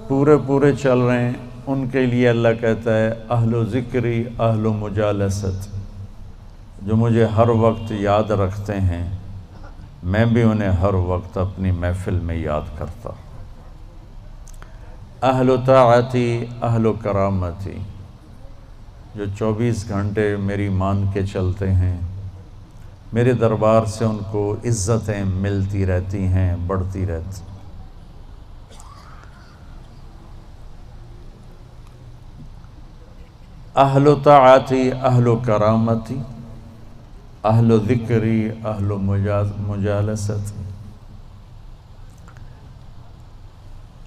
پورے پورے چل رہے ہیں، ان کے لیے اللہ کہتا ہے اہل و ذکری اہل و مجالست، جو مجھے ہر وقت یاد رکھتے ہیں میں بھی انہیں ہر وقت اپنی محفل میں یاد کرتا ہوں۔ اہل و طاعتی اہل و کرامتی، جو 24 گھنٹے میری مان کے چلتے ہیں، میرے دربار سے ان کو عزتیں ملتی رہتی ہیں، بڑھتی رہتی۔ اہل و طاعتی اہل و کرامتی اہل و ذکری اہل و مجالست۔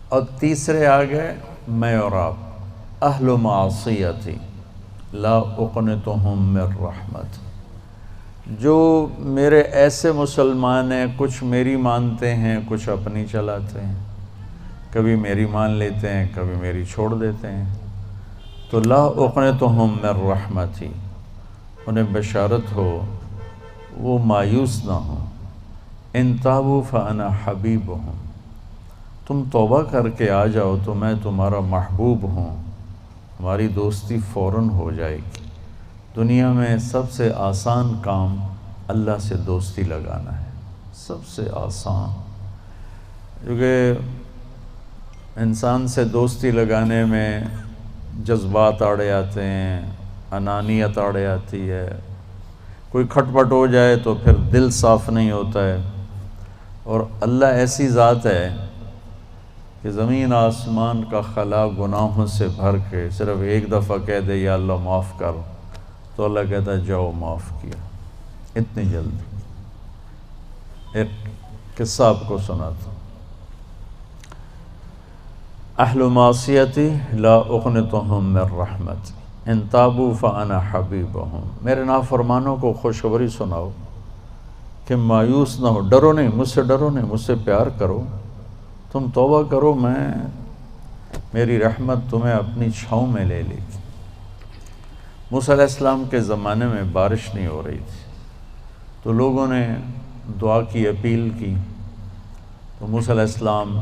اور تیسرے آگئے میں اور آپ، اہل و معصیتی لا اقنتہم من رحمت، جو میرے ایسے مسلمان ہیں، کچھ میری مانتے ہیں کچھ اپنی چلاتے ہیں، کبھی میری مان لیتے ہیں کبھی میری چھوڑ دیتے ہیں، تو لا اقنتہم من رحمتی، انہیں بشارت ہو وہ مایوس نہ ہوں، ان تابوا فانا حبیبہم، تم توبہ کر کے آ جاؤ تو میں تمہارا محبوب ہوں، ہماری دوستی فوراً ہو جائے گی۔ دنیا میں سب سے آسان کام اللہ سے دوستی لگانا ہے، سب سے آسان، کیونکہ انسان سے دوستی لگانے میں جذبات آڑے آتے ہیں، انانیت آڑے آتی ہے، کوئی کھٹ پٹ ہو جائے تو پھر دل صاف نہیں ہوتا ہے۔ اور اللہ ایسی ذات ہے کہ زمین آسمان کا خلا گناہوں سے بھر کے صرف ایک دفعہ کہہ دے یا اللہ معاف کر، تو اللہ کہتا ہے جاؤ معاف کیا، اتنی جلدی۔ ایک قصہ آپ کو سناتا ہوں۔ اہل معصیتی لا اقنتہم من رحمت ان تابوا فانا حبیبہم، میرے نافرمانوں کو خوشخبری سناؤ کہ مایوس نہ ہو، ڈرو نہیں، مجھ سے ڈرو نہیں، مجھ سے پیار کرو، تم توبہ کرو، میری رحمت تمہیں اپنی چھاؤں میں لے لے گی۔ موسیٰ علیہ السلام کے زمانے میں بارش نہیں ہو رہی تھی، تو لوگوں نے دعا کی، اپیل کی، تو موسیٰ علیہ السلام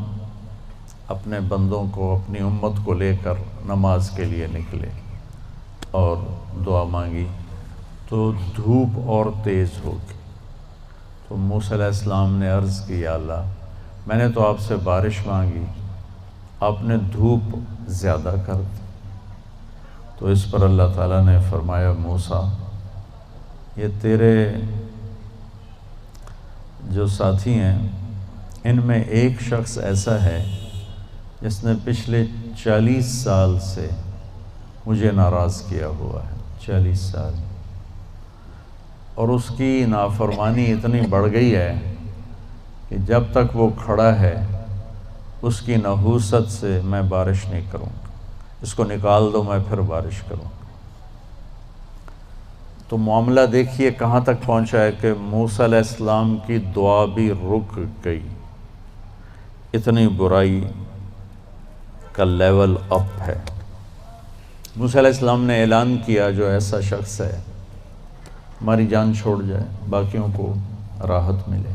اپنے بندوں کو، اپنی امت کو لے کر نماز کے لیے نکلے اور دعا مانگی، تو دھوپ اور تیز ہو گئی۔ تو موسیٰ علیہ السلام نے عرض کی یا اللہ، میں نے تو آپ سے بارش مانگی، آپ نے دھوپ زیادہ کر دی۔ تو اس پر اللہ تعالیٰ نے فرمایا موسیٰ، یہ تیرے جو ساتھی ہیں ان میں ایک شخص ایسا ہے جس نے پچھلے 40 سال سے مجھے ناراض کیا ہوا ہے، 40 سال، اور اس کی نافرمانی اتنی بڑھ گئی ہے کہ جب تک وہ کھڑا ہے اس کی نحوست سے میں بارش نہیں کروں گا، اس کو نکال دو میں پھر بارش کروں گا۔ تو معاملہ دیکھیے کہاں تک پہنچا ہے کہ موسیٰ علیہ السلام کی دعا بھی رک گئی، اتنی برائی کا لیول اپ ہے۔ موسیٰ علیہ السلام نے اعلان کیا جو ایسا شخص ہے ہماری جان چھوڑ جائے، باقیوں کو راحت ملے۔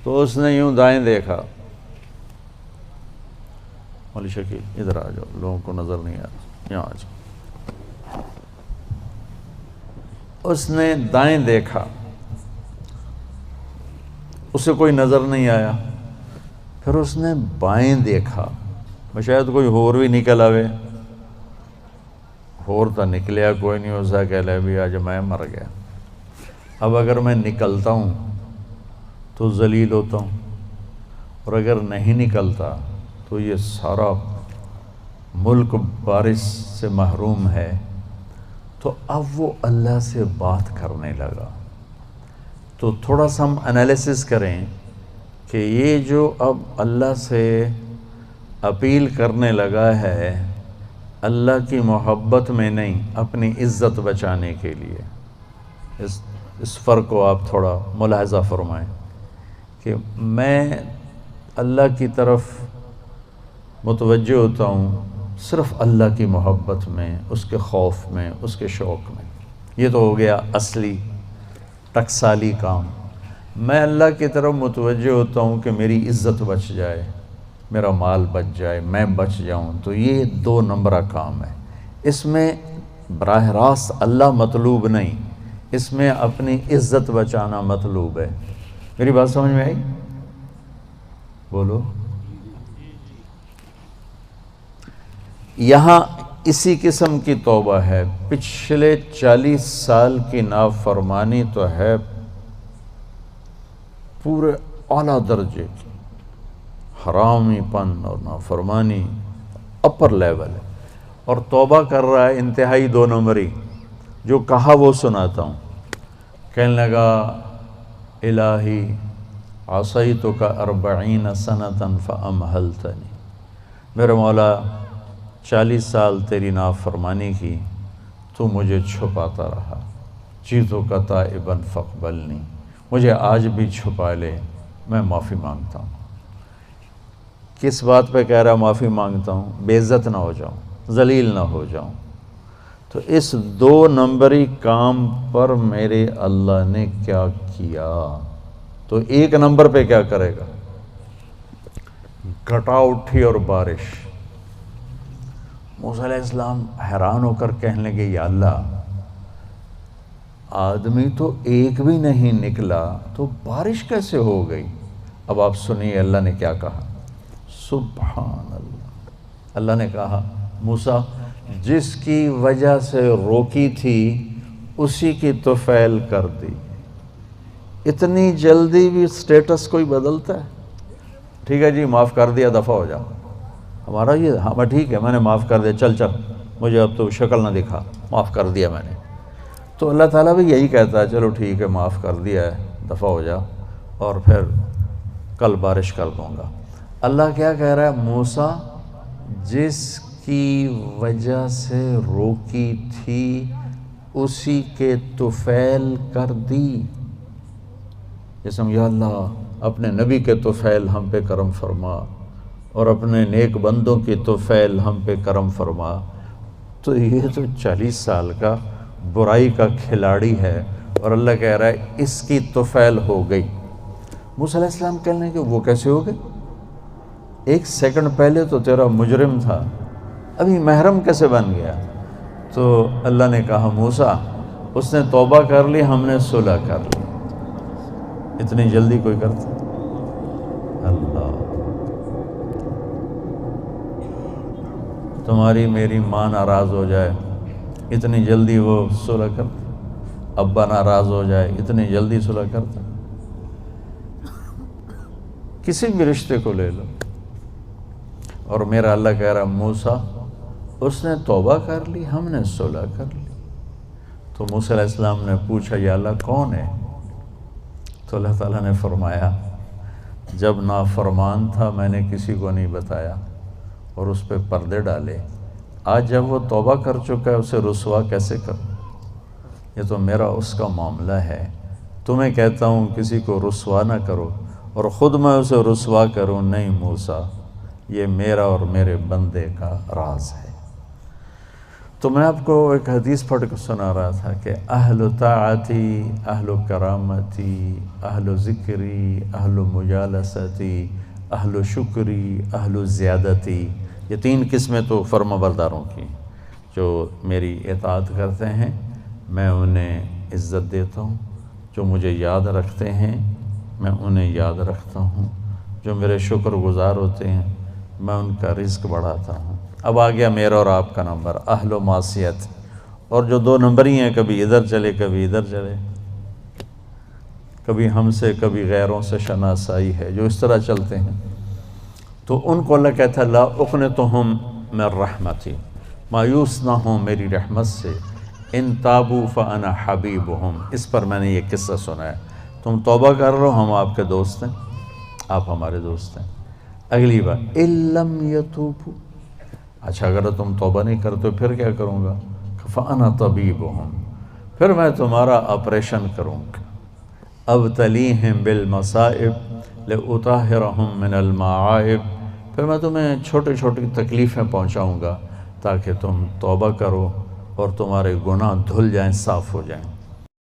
تو اس نے یوں دائیں دیکھا، مولی شکیل ادھر آ جاؤ، لوگوں کو نظر نہیں آ رہا، یہاں آ جاؤ۔ اس نے دائیں دیکھا، اسے کوئی نظر نہیں آیا، پھر اس نے بائیں دیکھا، شاید کوئی ہور بھی نکل آوے، ہور تو نکلیا کوئی نہیں، اسا کہہ لے بھی آج میں مر گیا، اب اگر میں نکلتا ہوں تو ذلیل ہوتا ہوں، اور اگر نہیں نکلتا تو یہ سارا ملک بارش سے محروم ہے۔ تو اب وہ اللہ سے بات کرنے لگا۔ تو تھوڑا سا ہم انالیسس کریں کہ یہ جو اب اللہ سے اپیل کرنے لگا ہے، اللہ کی محبت میں نہیں، اپنی عزت بچانے کے لیے، اس فرق کو آپ تھوڑا ملاحظہ فرمائیں کہ میں اللہ کی طرف متوجہ ہوتا ہوں صرف اللہ کی محبت میں، اس کے خوف میں، اس کے شوق میں۔ یہ تو ہو گیا اصلی ٹکسالی کام۔ میں اللہ کی طرف متوجہ ہوتا ہوں کہ میری عزت بچ جائے، میرا مال بچ جائے، میں بچ جاؤں، تو یہ 2 نمبرہ کام ہے۔ اس میں براہ راست اللہ مطلوب نہیں، اس میں اپنی عزت بچانا مطلوب ہے۔ میری بات سمجھ میں آئی؟ بولو۔ یہاں اسی قسم کی توبہ ہے، پچھلے 40 سال کی نافرمانی تو ہے پورے اعلیٰ درجے کی، حرامی پن اور نافرمانی اپر لیول ہے، اور توبہ کر رہا ہے انتہائی 2 نمبری۔ جو کہا وہ سناتا ہوں۔ کہنے لگا الہی عصیتک 40 سنة فامہلتنی، میرے مولا 40 سال تیری نافرمانی کی، تو مجھے چھپاتا رہا، جئتک تائبا فاقبلنی، مجھے آج بھی چھپا لے، میں معافی مانگتا ہوں۔ کس بات پہ کہہ رہا معافی مانگتا ہوں؟ بے عزت نہ ہو جاؤں، ذلیل نہ ہو جاؤں۔ تو اس 2 نمبری کام پر میرے اللہ نے کیا کیا؟ تو 1 نمبر پہ کیا کرے گا؟ گھٹا اٹھی اور بارش۔ موسیٰ علیہ السلام حیران ہو کر کہنے لگے یا اللہ، آدمی تو ایک بھی نہیں نکلا تو بارش کیسے ہو گئی؟ اب آپ سنیے اللہ نے کیا کہا۔ سبحان اللہ، اللہ نے کہا موسیٰ جس کی وجہ سے روکی تھی اسی کی طفیل کر دی۔ اتنی جلدی بھی سٹیٹس کوئی بدلتا ہے؟ ٹھیک ہے جی معاف کر دیا، دفع ہو جا، ہمارا یہ ہاں ٹھیک ہے میں نے معاف کر دیا، چل مجھے اب تو شکل نہ دکھا، معاف کر دیا میں نے۔ تو اللہ تعالیٰ بھی یہی کہتا ہے چلو ٹھیک ہے معاف کر دیا ہے، دفع ہو جا، اور پھر کل بارش کر دوں گا۔ اللہ کیا کہہ رہا ہے؟ موسیٰ جس کی وجہ سے روکی تھی اسی کے طفیل کر دی۔ جیسے یا اللہ اپنے نبی کے طفیل ہم پہ کرم فرما، اور اپنے نیک بندوں کی طفیل ہم پہ کرم فرما۔ تو یہ تو 40 سال کا برائی کا کھلاڑی ہے، اور اللہ کہہ رہا ہے اس کی طفیل ہو گئی۔ موسیٰ علیہ السلام کہنے کہ وہ کیسے ہو گئی؟ 1 سیکنڈ پہلے تو تیرا مجرم تھا، ابھی محرم کیسے بن گیا؟ تو اللہ نے کہا موسیٰ اس نے توبہ کر لی، ہم نے صلح کر لی۔ اتنی جلدی کوئی کرتا؟ اللہ، تمہاری میری ماں ناراض ہو جائے اتنی جلدی وہ صلح کرتا؟ ابا ناراض ہو جائے اتنی جلدی صلح کرتا؟ کسی بھی رشتے کو لے لو، اور میرا اللہ کہہ رہا موسیٰ اس نے توبہ کر لی، ہم نے صلح کر لی۔ تو موسیٰ علیہ السلام نے پوچھا یا اللہ کون ہے؟ تو اللہ تعالیٰ نے فرمایا جب نافرمان تھا میں نے کسی کو نہیں بتایا اور اس پہ پردے ڈالے، آج جب وہ توبہ کر چکا ہے اسے رسوا کیسے کروں؟ یہ تو میرا اس کا معاملہ ہے، تمہیں کہتا ہوں کسی کو رسوا نہ کرو اور خود میں اسے رسوا کروں نہیں موسیٰ، یہ میرا اور میرے بندے کا راز ہے۔ تو میں آپ کو ایک حدیث پڑھ کے سنا رہا تھا کہ اہل طاعتی، اہل کرامتی، اہل ذکری، اہل مجالستی، اہل شکری، اہل زیادتی، یہ 3 قسمیں تو فرما برداروں کی جو میری اطاعت کرتے ہیں میں انہیں عزت دیتا ہوں، جو مجھے یاد رکھتے ہیں میں انہیں یاد رکھتا ہوں، جو میرے شکر گزار ہوتے ہیں میں ان کا رزق بڑھاتا ہوں۔ اب آ گیا میرا اور آپ کا نمبر، اہل و معصیت، اور جو 2 نمبر ہی ہیں، کبھی ادھر چلے کبھی ادھر چلے، کبھی ہم سے کبھی غیروں سے شناسائی ہے، جو اس طرح چلتے ہیں، تو ان کو اللہ کہتا ہے لا اقنطہم من رحمتی، مایوس نہ ہوں میری رحمت سے، ان تابوا فانا حبیبہم۔ اس پر میں نے یہ قصہ سنا ہے، تم توبہ کر رہو ہم آپ کے دوست ہیں، آپ ہمارے دوست ہیں۔ اگلی بار ان لم یتوبوا، اچھا اگر تم توبہ نہیں کرتے پھر کیا کروں گا؟ فانا طبیبہم، پھر میں تمہارا آپریشن کروں گا۔ ابتلیہم بالمصائب لأطہرہم من المعائب، پھر میں تمہیں چھوٹی چھوٹی تکلیفیں پہنچاؤں گا تاکہ تم توبہ کرو اور تمہارے گناہ دھل جائیں، صاف ہو جائیں۔